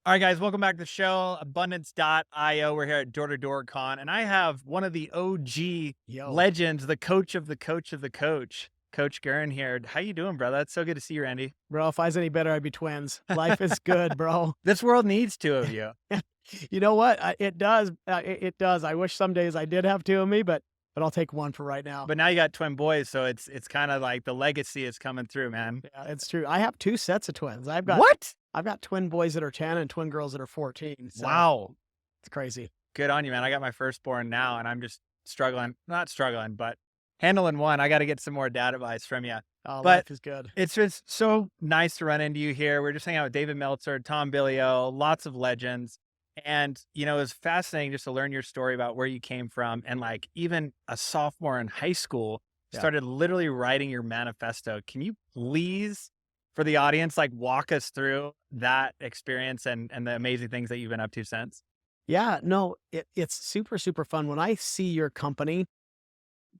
All right, guys, welcome back to the show, abundance.io. We're here at Door to Door Con, and I have one of the OG Yo, legends, the coach of the coach of the coach, Coach Garn here. How you doing, brother? It's so good to see you, Randy. bro, if I was any better, I'd be twins. Life is good, bro. This world needs two of you. You know what? It does. It does. I wish some days I did have two of me, but I'll take one for right now. But now you got twin boys, so it's kind of like the legacy is coming through, man. Yeah, it's true. I have two sets of twins. What? I've got twin boys that are 10 and twin girls that are 14. So Wow. it's crazy. Good on you, man. I got my firstborn now, and I'm just struggling, not struggling, but handling one. I got to get some more dad advice from you. Oh, But life is good. it's just so nice to run into you here. We're just hanging out with David Meltzer, Tom Billio, lots of legends. And, it was fascinating just to learn your story about where you came from. And like even a sophomore in high school, Yeah. started literally writing your manifesto. Can you please, for the audience, like walk us through that experience and the amazing things that you've been up to since? Yeah. No, it's super, super fun. When I see your company,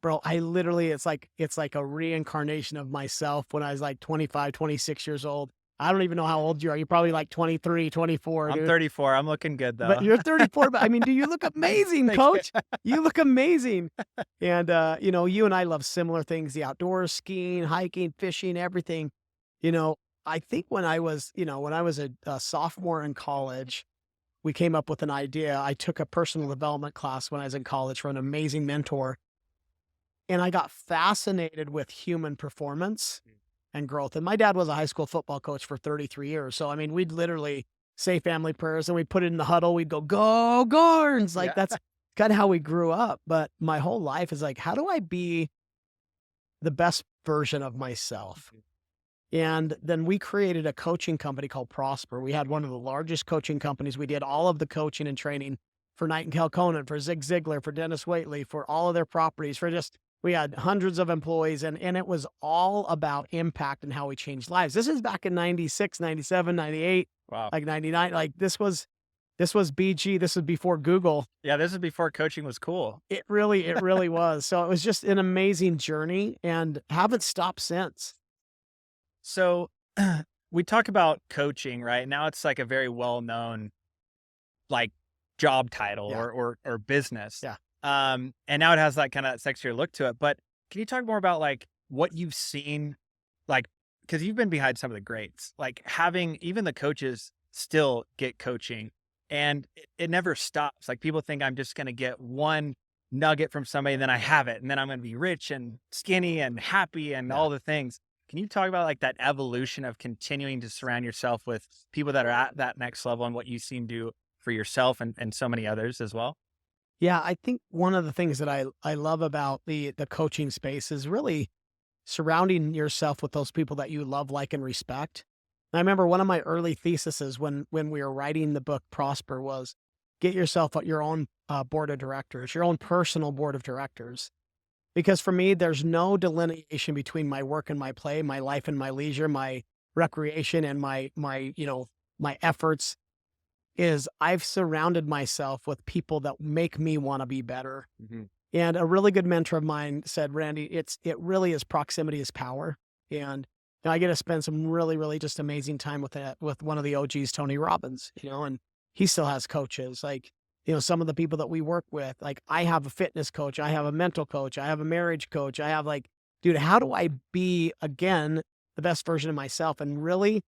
bro, I literally, it's like a reincarnation of myself when I was like 25, 26 years old. I don't even know how old you are. You're probably like 23, 24, I'm dude. 34. I'm looking good But though. you're 34, but I mean, do you look amazing, Thank you. coach? You look amazing. And, you and I love similar things, the outdoors, skiing, hiking, fishing, everything. I think when I was a sophomore in college, we came up with an idea. I took a personal development class when I was in college from an amazing mentor, and I got fascinated with human performance and growth. And my dad was a high school football coach for 33 years. So, I mean, we'd literally say family prayers and we'd put it in the huddle. We'd go Garns. Like Yeah. that's kind of how we grew up. But my whole life is like, how do I be the best version of myself? And then we created a coaching company called Prosper. We had one of the largest coaching companies. We did all of the coaching and training for Nightingale Conan, for Zig Ziglar, for Dennis Waitley, for all of their properties, we had hundreds of employees and it was all about impact and how we changed lives. This is back in 96, 97, 98, Wow. like 99. Like this was BG. This was before Google. Yeah. This is before coaching was cool. It really was. So it was just an amazing journey and haven't stopped since. So we talk about coaching, right? Now it's like a very well-known like job title Yeah. or business. Yeah. And now it has that kind of sexier look to it. But can you talk more about like what you've seen, like, because you've been behind some of the greats, like having even the coaches still get coaching and it never stops. Like people think I'm just going to get one nugget from somebody and then I have it and then I'm going to be rich and skinny and happy and Yeah. all the things. Can you talk about like that evolution of continuing to surround yourself with people that are at that next level and what you've seen do for yourself and so many others as well? Yeah. I think one of the things that I love about the coaching space is really surrounding yourself with those people that you love, like, and respect. I remember one of my early theses when we were writing the book Prosper was get yourself your own board of directors, your own personal board of directors. Because for me, there's no delineation between my work and my play, my life and my leisure, my recreation and my efforts. Is I've surrounded myself with people that make me want to be better. Mhm. And a really good mentor of mine said, Randy, it really is proximity is power. And I get to spend some really, really just amazing time with one of the OGs, Tony Robbins, and he still has coaches. Like, some of the people that we work with, like I have a fitness coach, I have a mental coach, I have a marriage coach. I have like, dude, how do I be again the best version of myself and really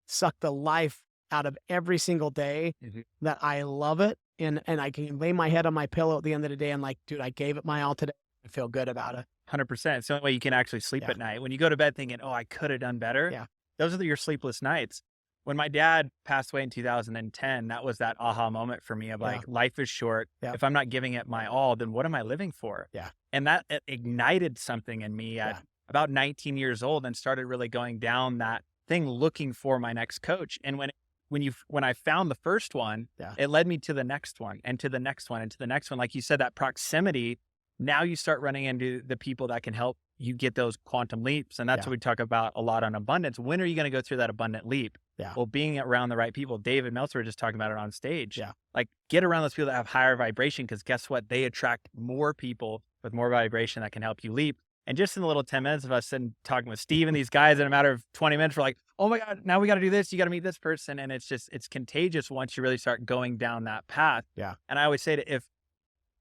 suck the life out of every single day Mhm. that I love it and I can lay my head on my pillow at the end of the day and like, dude, I gave it my all today. I feel good about it. 100%. It's the only way you can actually sleep Yeah. at night. When you go to bed thinking, "Oh, I could have done better," Yeah. those are your sleepless nights. When my dad passed away in 2010, that was that aha moment for me of Yeah. like, life is short. Yeah. If I'm not giving it my all, then what am I living for? Yeah. And that ignited something in me Yeah. at about 19 years old and started really going down that thing looking for my next coach. And when I found the first one, Yeah. it led me to the next one and to the next one and to the next one. Like you said, that proximity, now you start running into the people that can help you get those quantum leaps. And that's Yeah. what we talk about a lot on abundance. When are you going to go through that abundant leap? Yeah. Well, being around the right people, David Meltzer was just talking about it on stage. Yeah. Like get around those people that have higher vibration because guess what? They attract more people with more vibration that can help you leap. And just in the little 10 minutes of us sitting talking with Steve and these guys in a matter of 20 minutes, we're like, oh my God, now we got to do this. You got to meet this person. And it's contagious once you really start going down that path. Yeah. And I always say that if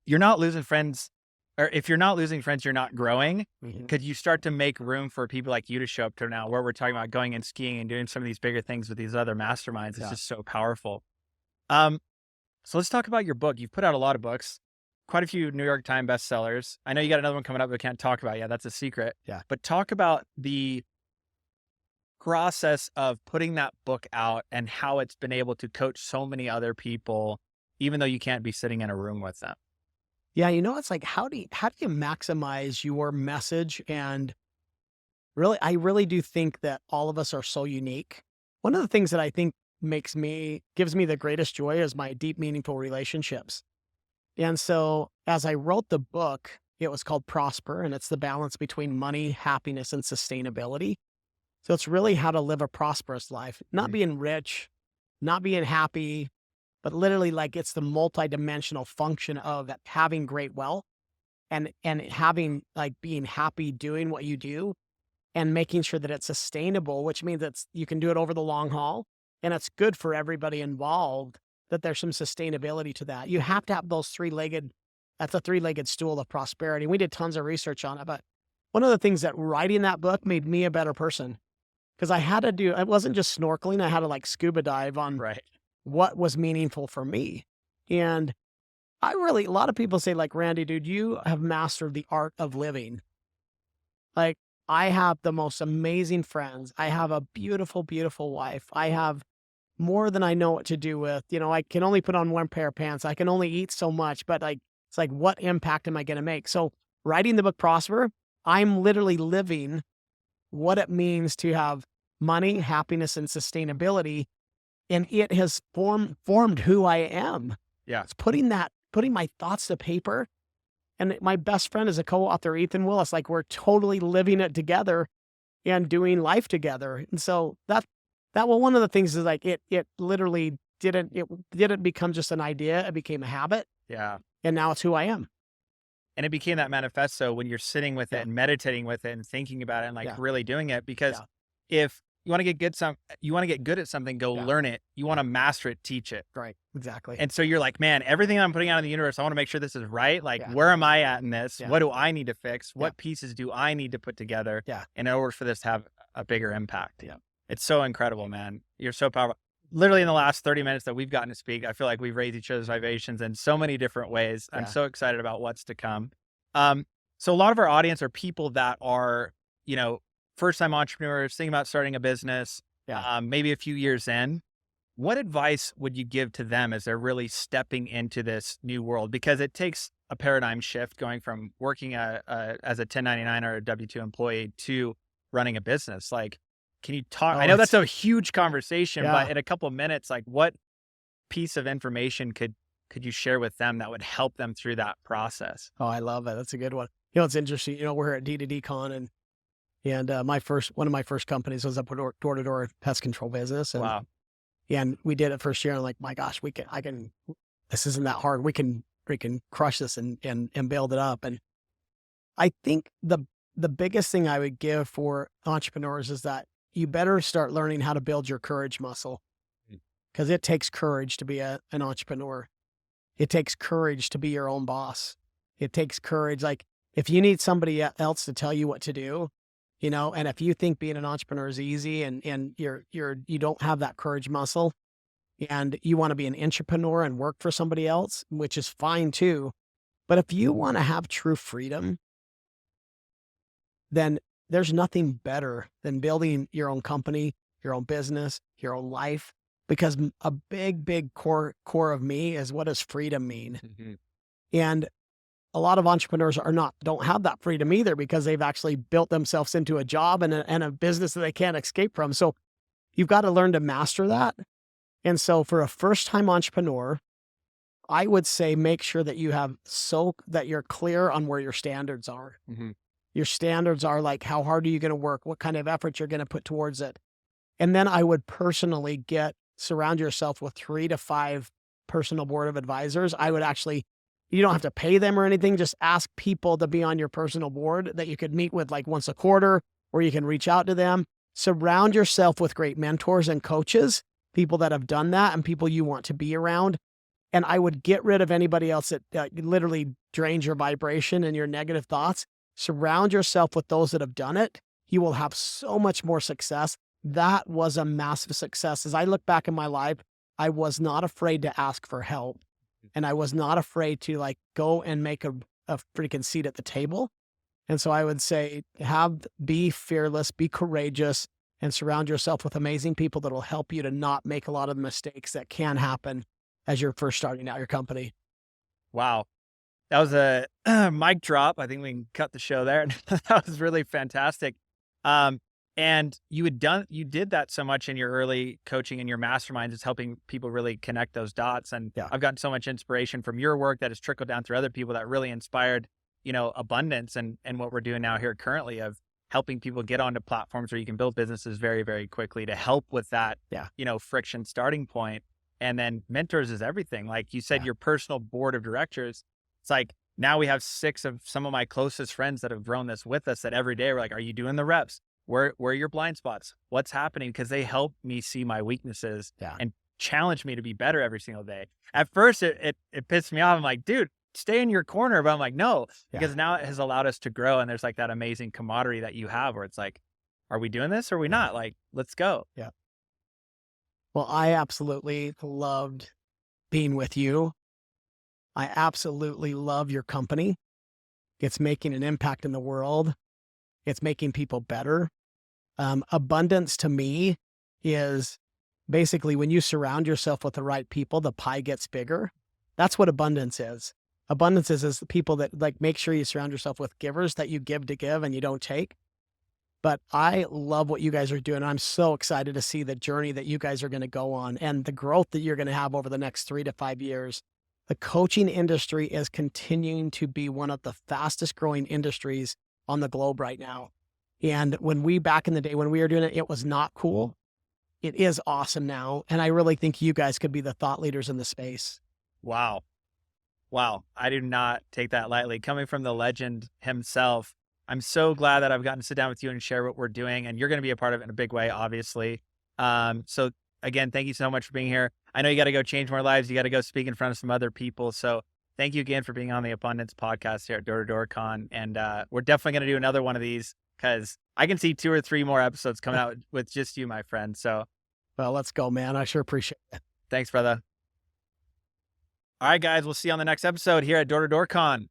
you're not losing friends, or if you're not losing friends, you're not growing, because you start to make room for people like you to show up to now, where we're talking about going and skiing and doing some of these bigger things with these other masterminds. It's just so powerful. So let's talk about your book. You've put out a lot of books, quite a few New York Times bestsellers. I know you got another one coming up we can't talk about yet. That's a secret. Yeah. But talk about the process of putting that book out and how it's been able to coach so many other people, even though you can't be sitting in a room with them. Yeah, it's like, how do you maximize your message? And really, I really do think that all of us are so unique. One of the things that I think gives me the greatest joy is my deep, meaningful relationships. And so as I wrote the book, it was called Prosper, and it's the balance between money, happiness, and sustainability. So it's really how to live a prosperous life, not being rich, not being happy, but literally like it's the multidimensional function of having great wealth and having like being happy doing what you do and making sure that it's sustainable, which means you can do it over the long haul and it's good for everybody involved, that there's some sustainability to that. You have to have that's a three-legged stool of prosperity. We did tons of research on it, but one of the things that writing that book made me a better person, because it wasn't just snorkeling. I had to like scuba dive on what was meaningful for me. And a lot of people say like, Randy, dude, you have mastered the art of living. Like, I have the most amazing friends. I have a beautiful, beautiful wife. I have more than I know what to do with. I can only put on one pair of pants. I can only eat so much, but like, it's like, what impact am I going to make? So writing the book Prosper, I'm literally living what it means to have money, happiness, and sustainability. And it has formed who I am. Yeah. It's putting my thoughts to paper. And my best friend is a co-author, Ethan Willis. Like, we're totally living it together and doing life together. And so one of the things is like, it literally didn't become just an idea. It became a habit. Yeah. And now it's who I am. And it became that manifesto when you're sitting with it and meditating with it and thinking about it and like really doing it. Because if you want to get good at something, go learn it. You want to master it, teach it. Right. Exactly. And so you're like, man, everything I'm putting out in the universe, I want to make sure this is right. Like, where am I at in this? What do I need to fix? What pieces do I need to put together in order for this to have a bigger impact? Yeah. It's so incredible, man. You're so powerful. Literally in the last 30 minutes that we've gotten to speak, I feel like we've raised each other's vibrations in so many different ways. I'm so excited about what's to come. So a lot of our audience are people that are, first-time entrepreneurs, thinking about starting a business, maybe a few years in. What advice would you give to them as they're really stepping into this new world? Because it takes a paradigm shift going from working as a 1099 or a W-2 employee to running a business. Like, can you talk? I know that's a huge conversation, but in a couple of minutes, like, what piece of information could you share with them that would help them through that process? Oh, I love it. That's a good one. It's interesting. We're at D2D Con and one of my first companies was a door-to-door pest control business. And, wow. And we did it first year. And like, my gosh, this isn't that hard. We can crush this and build it up. And I think the biggest thing I would give for entrepreneurs is that you better start learning how to build your courage muscle, because it takes courage to be an entrepreneur. It takes courage to be your own boss. It takes courage. Like, if you need somebody else to tell you what to do, and if you think being an entrepreneur is easy and you don't have that courage muscle and you want to be an entrepreneur and work for somebody else, which is fine too. But if you want to have true freedom, then there's nothing better than building your own company, your own business, your own life, because a big, big core of me is, what does freedom mean? Mm-hmm. And a lot of entrepreneurs don't have that freedom either, because they've actually built themselves into a job and a business that they can't escape from. So you've got to learn to master that. And so for a first-time entrepreneur, I would say make sure that that you're clear on where your standards are. Mm-hmm. Your standards are like, how hard are you going to work? What kind of effort you're going to put towards it? And then I would personally surround yourself with 3 to 5 personal board of advisors. You don't have to pay them or anything. Just ask people to be on your personal board that you could meet with like once a quarter, or you can reach out to them. surround yourself with great mentors and coaches, people that have done that and people you want to be around. And I would get rid of anybody else that literally drains your vibration and your negative thoughts. Surround yourself with those that have done it. You will have so much more success. That was a massive success. As I look back in my life, I was not afraid to ask for help. And I was not afraid to like go and make a freaking seat at the table. And so I would say, be fearless, be courageous, and surround yourself with amazing people that will help you to not make a lot of the mistakes that can happen as you're first starting out your company. Wow. That was a mic drop. I think we can cut the show there. That was really fantastic. And you did that so much in your early coaching and your masterminds, is helping people really connect those dots. And Yeah. I've gotten so much inspiration from your work that has trickled down through other people that really inspired, abundance and what we're doing now here currently of helping people get onto platforms where you can build businesses very, very quickly to help with that, Yeah. friction starting point. And then mentors is everything. Like you said, Yeah. your personal board of directors. It's like now we have 6 of some of my closest friends that have grown this with us, that every day we're like, are you doing the reps? Where are your blind spots? What's happening? Because they help me see my weaknesses and challenge me to be better every single day. At first, it pissed me off. I'm like, dude, stay in your corner. But I'm like, no, because now it has allowed us to grow. And there's like that amazing camaraderie that you have where it's like, are we doing this or are we not? Like, let's go. Yeah. Well, I absolutely loved being with you. I absolutely love your company. It's making an impact in the world. It's making people better. Abundance to me is basically when you surround yourself with the right people, the pie gets bigger. That's what abundance is. Abundance is the people that like make sure you surround yourself with givers, that you give to give and you don't take. But I love what you guys are doing. I'm so excited to see the journey that you guys are going to go on and the growth that you're going to have over the next 3 to 5 years. The coaching industry is continuing to be one of the fastest growing industries on the globe right now. And back in the day, when we were doing it, it was not cool. It is awesome now. And I really think you guys could be the thought leaders in the space. Wow. Wow. I do not take that lightly. Coming from the legend himself, I'm so glad that I've gotten to sit down with you and share what we're doing. And you're going to be a part of it in a big way, obviously. So again, thank you so much for being here. I know you got to go change more lives. You got to go speak in front of some other people. So thank you again for being on the Abundance podcast here at Door to Door Con. And we're definitely going to do another one of these because I can see 2 or 3 more episodes coming out with just you, my friend. So, well, let's go, man. I sure appreciate it. Thanks, brother. All right, guys, we'll see you on the next episode here at Door to Door Con.